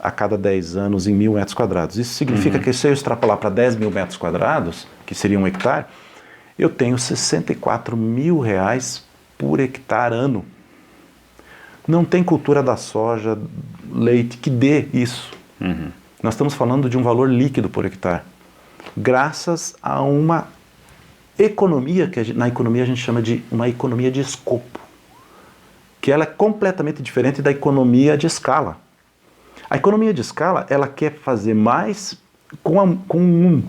a cada 10 anos em 1.000 metros quadrados. Isso significa que se eu extrapolar para 10.000 metros quadrados, que seria 1 hectare, eu tenho R$64 mil por hectare ano. Não tem cultura da soja, leite, que dê isso. Nós estamos falando de um valor líquido por hectare, graças a uma economia, que na economia a gente chama de uma economia de escopo, que ela é completamente diferente da economia de escala. A economia de escala, ela quer fazer mais com um.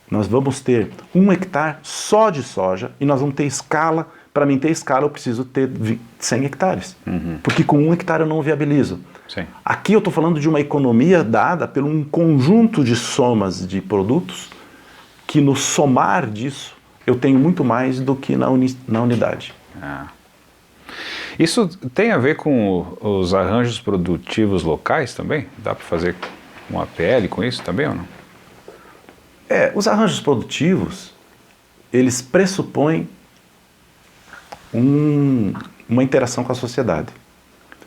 Nós vamos ter 1 hectare só de soja e nós vamos ter escala. Para mim ter escala, eu preciso ter 100 hectares, porque com 1 hectare eu não viabilizo. Sim. Aqui eu estou falando de uma economia dada por um conjunto de somas de produtos que no somar disso eu tenho muito mais do que na unidade. Isso tem a ver com os arranjos produtivos locais também? Dá para fazer um APL com isso também ou não? Os arranjos produtivos, eles pressupõem uma interação com a sociedade.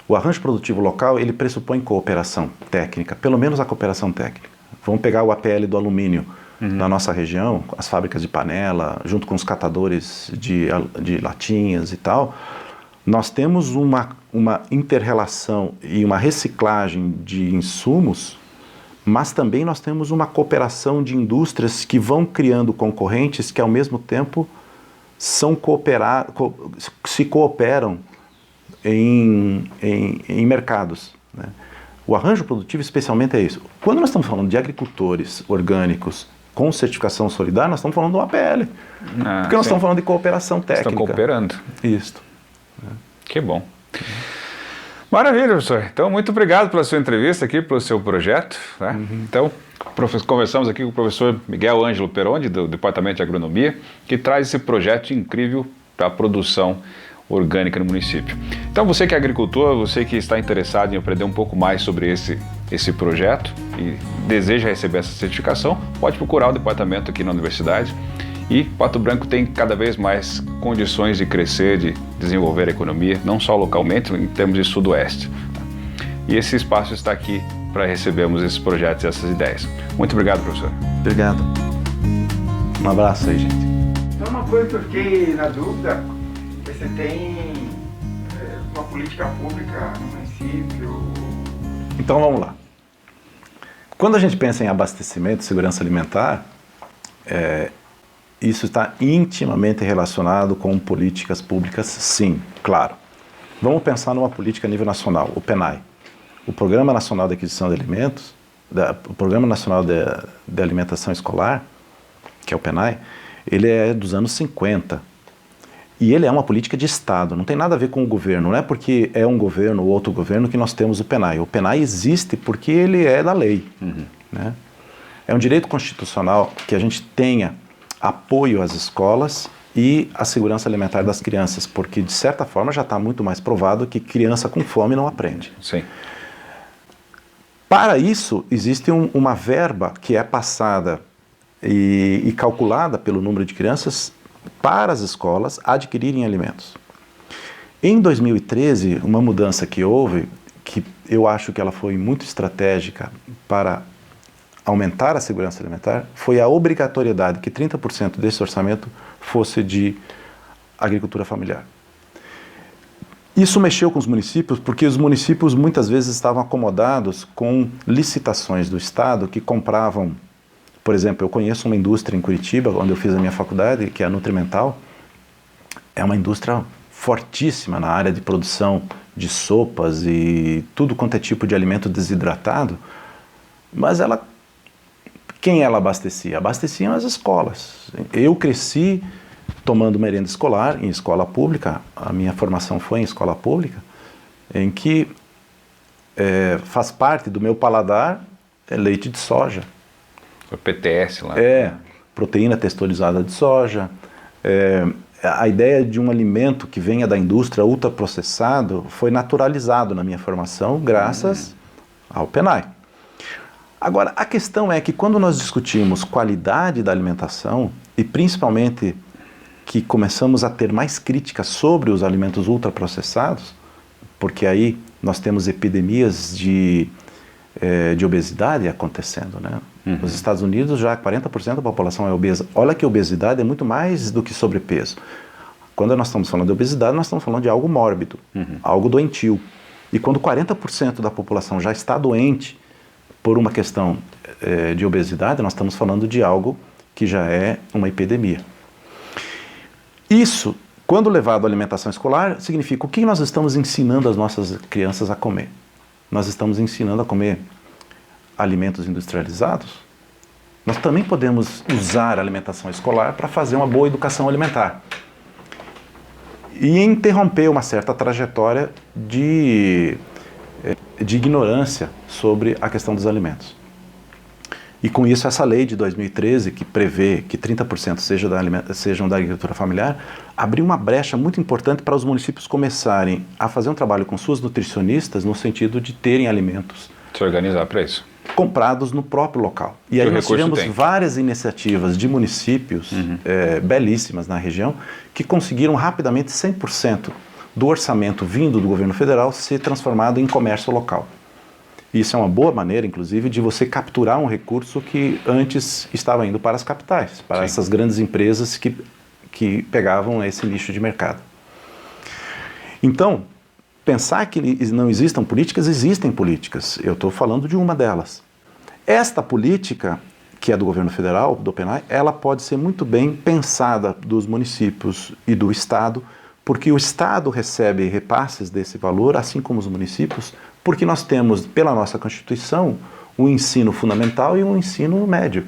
O arranjo produtivo local, ele pressupõe cooperação técnica, pelo menos a cooperação técnica. Vamos pegar o APL do alumínio na nossa região, as fábricas de panela, junto com os catadores de latinhas e tal. Nós temos uma inter-relação e uma reciclagem de insumos, mas também nós temos uma cooperação de indústrias que vão criando concorrentes que, ao mesmo tempo, se cooperam em mercados, né? O arranjo produtivo especialmente é isso. Quando nós estamos falando de agricultores orgânicos com certificação solidária, nós estamos falando do APL. Porque nós estamos falando de cooperação técnica. Estão cooperando. Isso. Que bom. Maravilha, professor. Então, muito obrigado pela sua entrevista aqui, pelo seu projeto. Né? Então, conversamos aqui com o professor Miguel Ângelo Perondi, do Departamento de Agronomia, que traz esse projeto incrível para a produção orgânica no município. Então, você que é agricultor, você que está interessado em aprender um pouco mais sobre esse projeto e deseja receber essa certificação, pode procurar o departamento aqui na universidade. E Pato Branco tem cada vez mais condições de crescer, de desenvolver a economia, não só localmente, em termos de sudoeste. E esse espaço está aqui para recebermos esses projetos e essas ideias. Muito obrigado, professor. Obrigado. Um abraço aí, gente. Então, uma coisa que eu fiquei na dúvida, você tem uma política pública no município município? Então vamos lá. Quando a gente pensa em abastecimento e segurança alimentar, isso está intimamente relacionado com políticas públicas, sim, claro. Vamos pensar numa política a nível nacional, o PNAE. O Programa Nacional de Aquisição de Alimentos, o Programa Nacional de Alimentação Escolar, que é o PNAE, ele é dos anos 50. E ele é uma política de Estado, não tem nada a ver com o governo. Não é porque é um governo ou outro governo que nós temos o PNAE. O PNAE existe porque ele é da lei. Né? É um direito constitucional que a gente tenha apoio às escolas e a segurança alimentar das crianças, porque de certa forma já está muito mais provado que criança com fome não aprende. Sim. Para isso, existe uma verba que é passada e calculada pelo número de crianças para as escolas adquirirem alimentos. Em 2013, uma mudança que houve, que eu acho que ela foi muito estratégica para aumentar a segurança alimentar, foi a obrigatoriedade que 30% desse orçamento fosse de agricultura familiar. Isso mexeu com os municípios, porque os municípios muitas vezes estavam acomodados com licitações do Estado que compravam. Por exemplo, eu conheço uma indústria em Curitiba, onde eu fiz a minha faculdade, que é a Nutrimental. É uma indústria fortíssima na área de produção de sopas e tudo quanto é tipo de alimento desidratado, mas quem ela abastecia? Abasteciam as escolas. Eu cresci tomando merenda escolar, em escola pública, a minha formação foi em escola pública, em que faz parte do meu paladar leite de soja. O PTS lá. Proteína texturizada de soja. A ideia de um alimento que venha da indústria ultraprocessado foi naturalizado na minha formação graças ao PNAE. Agora, a questão é que quando nós discutimos qualidade da alimentação, e principalmente que começamos a ter mais críticas sobre os alimentos ultraprocessados, porque aí nós temos epidemias de obesidade acontecendo, né? Nos Estados Unidos já 40% da população é obesa. Olha que obesidade é muito mais do que sobrepeso. Quando nós estamos falando de obesidade, nós estamos falando de algo mórbido, algo doentio. E quando 40% da população já está doente por uma questão de obesidade, nós estamos falando de algo que já é uma epidemia. Isso, quando levado à alimentação escolar, significa o que nós estamos ensinando as nossas crianças a comer. Nós estamos ensinando a comer alimentos industrializados. Nós também podemos usar a alimentação escolar para fazer uma boa educação alimentar e interromper uma certa trajetória de ignorância sobre a questão dos alimentos. E com isso, essa lei de 2013, que prevê que 30% sejam da agricultura familiar, abriu uma brecha muito importante para os municípios começarem a fazer um trabalho com suas nutricionistas no sentido de terem alimentos Se organizar para isso. Comprados no próprio local. E aí nós tivemos várias iniciativas de municípios belíssimas na região que conseguiram rapidamente 100% do orçamento vindo do governo federal ser transformado em comércio local. Isso é uma boa maneira, inclusive, de você capturar um recurso que antes estava indo para as capitais, para essas grandes empresas que pegavam esse nicho de mercado. Então, pensar que não existam políticas, existem políticas. Eu estou falando de uma delas. Esta política, que é do governo federal, do PNAE, ela pode ser muito bem pensada dos municípios e do Estado, porque o Estado recebe repasses desse valor, assim como os municípios, porque nós temos, pela nossa Constituição, um ensino fundamental e um ensino médio,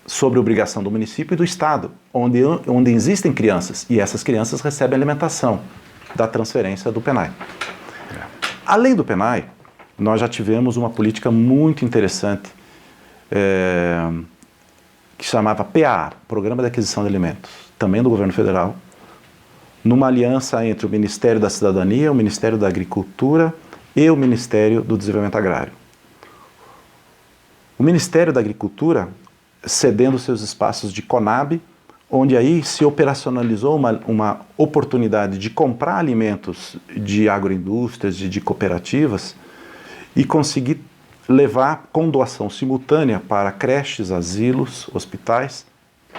sobre obrigação do município e do Estado, onde existem crianças, e essas crianças recebem alimentação da transferência do PNAE. Além do PNAE, nós já tivemos uma política muito interessante, que chamava PAA, Programa de Aquisição de Alimentos, também do governo federal, numa aliança entre o Ministério da Cidadania, o Ministério da Agricultura e o Ministério do Desenvolvimento Agrário. O Ministério da Agricultura cedendo seus espaços de Conab, onde aí se operacionalizou uma oportunidade de comprar alimentos de agroindústrias, de cooperativas, e conseguir levar com doação simultânea para creches, asilos, hospitais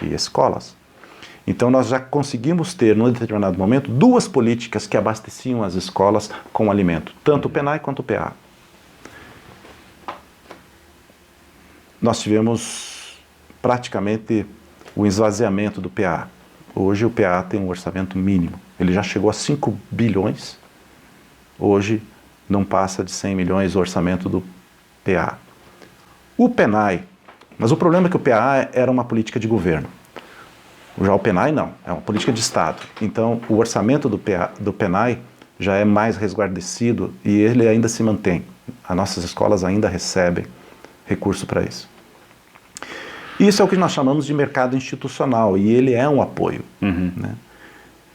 e escolas. Então nós já conseguimos ter, num determinado momento, 2 políticas que abasteciam as escolas com alimento, tanto o PENAI quanto o PA. Nós tivemos praticamente o esvaziamento do PA. Hoje o PA tem um orçamento mínimo. Ele já chegou a 5 bilhões, hoje não passa de 100 milhões o orçamento do PA. O PENAI, mas o problema é que o PA era uma política de governo. Já o PENAI não, é uma política de Estado. Então o orçamento do PENAI já é mais resguardecido e ele ainda se mantém. As nossas escolas ainda recebem recurso para isso. Isso é o que nós chamamos de mercado institucional e ele é um apoio. Né?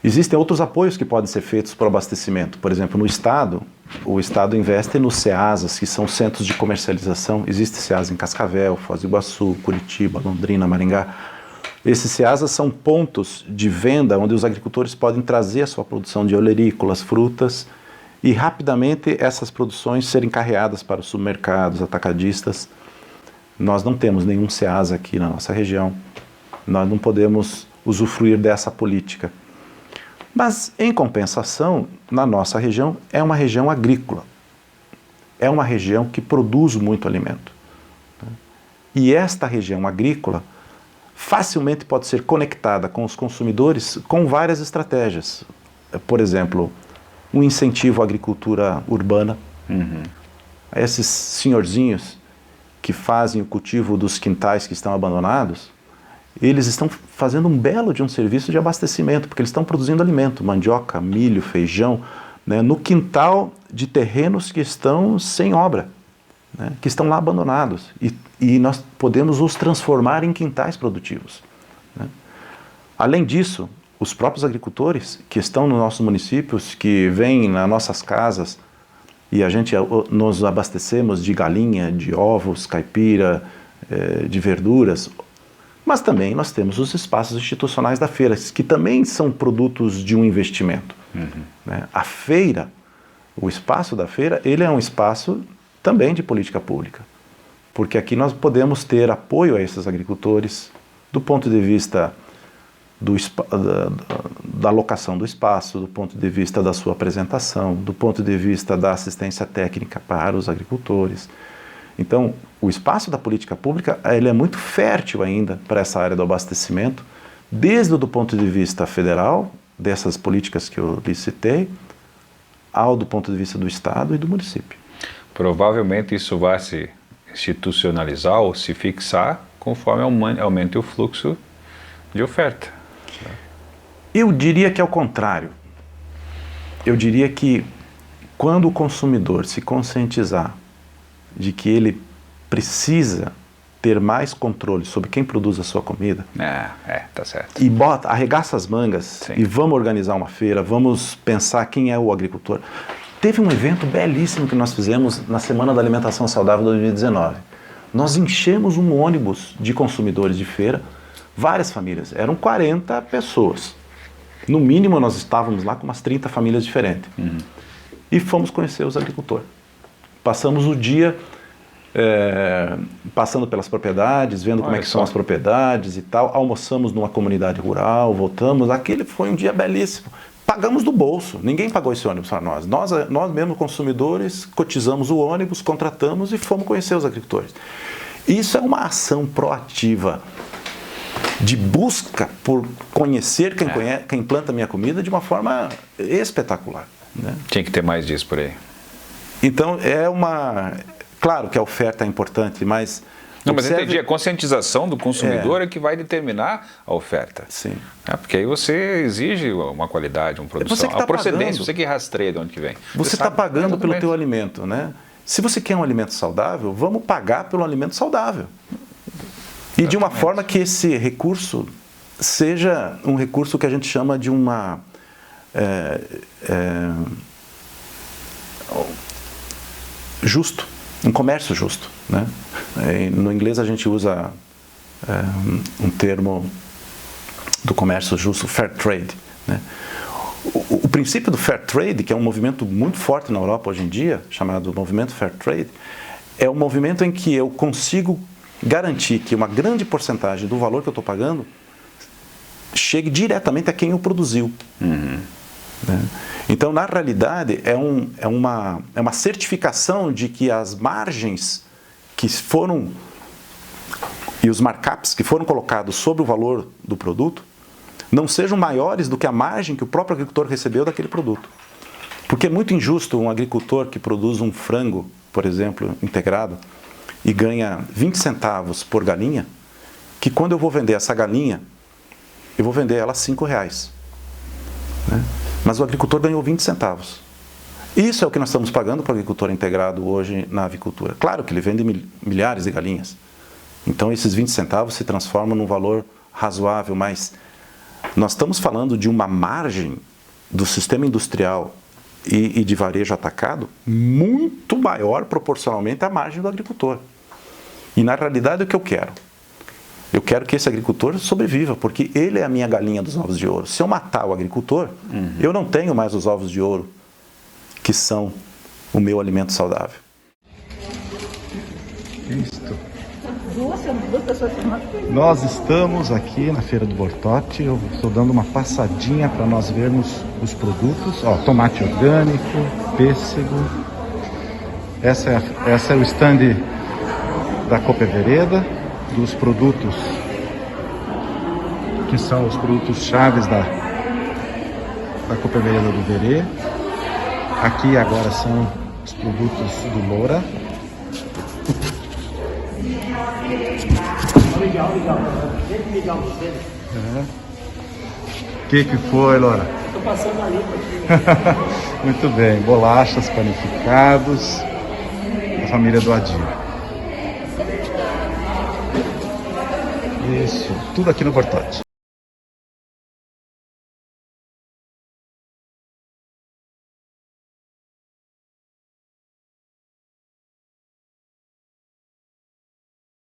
Existem outros apoios que podem ser feitos para o abastecimento. Por exemplo, no Estado, o Estado investe nos CEASAs, que são centros de comercialização. Existe CEASA em Cascavel, Foz do Iguaçu, Curitiba, Londrina, Maringá. Esses CEASAs são pontos de venda onde os agricultores podem trazer a sua produção de olerícolas, frutas e rapidamente essas produções serem carreadas para os supermercados, atacadistas. Nós não temos nenhum CEASA aqui na nossa região. Nós não podemos usufruir dessa política. Mas, em compensação, na nossa região, é uma região agrícola. É uma região que produz muito alimento. E esta região agrícola facilmente pode ser conectada com os consumidores com várias estratégias. Por exemplo, um incentivo à agricultura urbana. Esses senhorzinhos que fazem o cultivo dos quintais que estão abandonados, eles estão fazendo um belo de um serviço de abastecimento, porque eles estão produzindo alimento, mandioca, milho, feijão, né, no quintal de terrenos que estão sem obra, né, que estão lá abandonados. E nós podemos os transformar em quintais produtivos. Né. Além disso, os próprios agricultores que estão nos nossos municípios, que vêm nas nossas casas, e a gente nos abastecemos de galinha, de ovos, caipira, de verduras. Mas também nós temos os espaços institucionais da feira, que também são produtos de um investimento. Né? A feira, o espaço da feira, ele é um espaço também de política pública. Porque aqui nós podemos ter apoio a esses agricultores do ponto de vista da alocação do espaço, do ponto de vista da sua apresentação, do ponto de vista da assistência técnica para os agricultores. Então, o espaço da política pública ele é muito fértil ainda para essa área do abastecimento, desde do ponto de vista federal, dessas políticas que eu lhe citei, ao do ponto de vista do Estado e do município. Provavelmente isso vai se institucionalizar ou se fixar conforme aumente o fluxo de oferta. Eu diria que é o contrário. Eu diria que quando o consumidor se conscientizar de que ele precisa ter mais controle sobre quem produz a sua comida, tá certo. E arregaça as mangas, sim, e vamos organizar uma feira, vamos pensar quem é o agricultor. Teve um evento belíssimo que nós fizemos na Semana da Alimentação Saudável 2019. Nós enchemos um ônibus de consumidores de feira, várias famílias, eram 40 pessoas. No mínimo nós estávamos lá com umas 30 famílias diferentes. E fomos conhecer os agricultores. Passamos o dia passando pelas propriedades, vendo como é que são as propriedades e tal. Almoçamos numa comunidade rural, voltamos. Aquele foi um dia belíssimo. Pagamos do bolso, ninguém pagou esse ônibus para nós. Nós mesmos, consumidores, cotizamos o ônibus, contratamos e fomos conhecer os agricultores. Isso é uma ação proativa de busca por conhecer quem planta minha comida de uma forma espetacular. Né? Tinha que ter mais disso por aí. Então, claro que a oferta é importante, mas... Não, mas entendi, a conscientização do consumidor é que vai determinar a oferta. Sim. Porque aí você exige uma qualidade, uma produção, a procedência, você que rastreia de onde que vem. Você está pagando pelo teu alimento, né? Se você quer um alimento saudável, vamos pagar pelo alimento saudável. E de uma forma que esse recurso seja um recurso que a gente chama de uma... justo, um comércio justo, né? No inglês a gente usa um termo do comércio justo, fair trade, né? O princípio do fair trade, que é um movimento muito forte na Europa hoje em dia, chamado movimento fair trade, é um movimento em que eu consigo garantir que uma grande porcentagem do valor que eu estou pagando chegue diretamente a quem o produziu. Né? Então, na realidade, é uma certificação de que as margens que foram e os markups que foram colocados sobre o valor do produto não sejam maiores do que a margem que o próprio agricultor recebeu daquele produto. Porque é muito injusto um agricultor que produz um frango, por exemplo, integrado, e ganha 20 centavos por galinha, que quando eu vou vender essa galinha, eu vou vender ela a R$5. Né? Mas o agricultor ganhou 20 centavos. Isso é o que nós estamos pagando para o agricultor integrado hoje na avicultura. Claro que ele vende milhares de galinhas. Então esses 20 centavos se transformam num valor razoável, mas nós estamos falando de uma margem do sistema industrial e de varejo atacado muito maior proporcionalmente à margem do agricultor. E na realidade o que eu quero? Eu quero que esse agricultor sobreviva, porque ele é a minha galinha dos ovos de ouro. Se eu matar o agricultor, eu não tenho mais os ovos de ouro, que são o meu alimento saudável. Isto. Nós estamos aqui na Feira do Bortote. Eu estou dando uma passadinha para nós vermos os produtos. Ó, tomate orgânico, pêssego. Essa é o stand da Copa Vereda, dos produtos que são os produtos chaves da Copa Vereda do Verê. Aqui agora são os produtos do Loura. O que foi, Loura? Estou passando a limpa aqui. Muito bem, bolachas, panificados, da família do Adir. Isso, tudo aqui no Bortote.